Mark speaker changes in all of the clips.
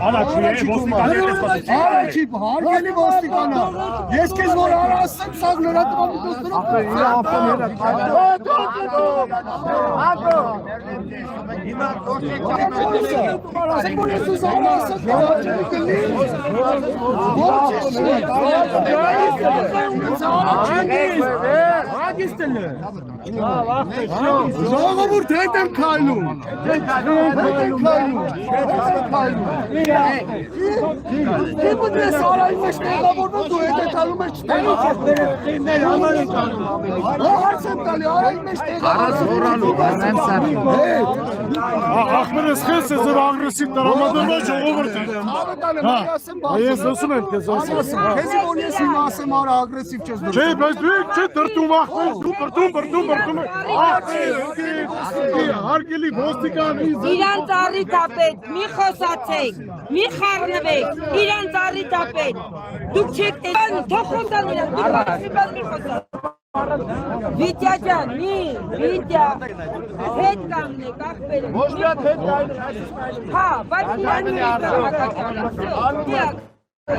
Speaker 1: Առաջի հարգելի ոստիկանա, ես քեզ որ արասեմ սաղ ժողովուրդ հետ եմ քայլում Սարայի մեջ տեղավորվում դու հետ է կալում ես հարց եմ տալի, արայի մեջ տեղավորվում
Speaker 2: Ախմերս խես է զոր ագրեսիվ տրամադրում է ժողովուրդը Ես ասում եմ քեզ
Speaker 1: Քեզի որ ես հիմա ասեմ արա ագրեսիվ չես դուրս
Speaker 2: Չէ, բայց դու չէ դրտում ախմեր, դու բրտում Հարգելի ոստիկան
Speaker 3: Իրանց առիթապետ, մի խոսացեք, մի խառնվեք, իրանց առիթապետ Դուք չեք տեսնում, թող խոսան իրանց, դուք մի խոսան Վիտյա ջան, Վիտյա, հետ կանգնեք, ախպերեք Ոչ միատ հետ կանգնեք Հա, բայց իրան մի կանգնեք Մարդը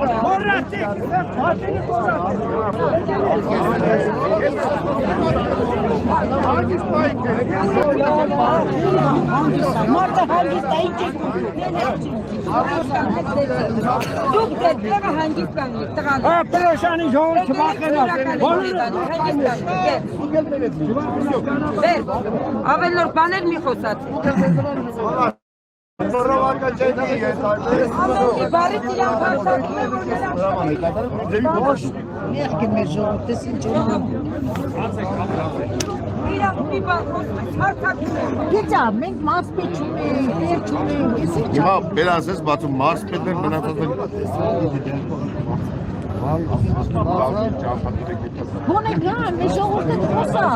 Speaker 3: հանգիստ է, ինչ Դուք տեղը հանգիստ կանգնեք, տղաներ
Speaker 1: Պրոշանի ժողովուրդ չմախենաք
Speaker 3: Բեր, ավելորդ բաներ մի խոսած
Speaker 1: Զորովարկա չեդի ես
Speaker 3: Ամենի բարից իրան փարթակում է, որ նրանց
Speaker 4: Մեղք է մեր ժողովուրդս ինչ
Speaker 3: Իրանք մի բան խոսում են, փարթակում են
Speaker 4: Գիտա, մենք մարսպետ չունենք, տեր չունենք, ես ինչ
Speaker 5: Հիմա բերասես բացում մարսպետներ մնացած են
Speaker 4: Բոնե գան, մեր ժողովուրդը խոսա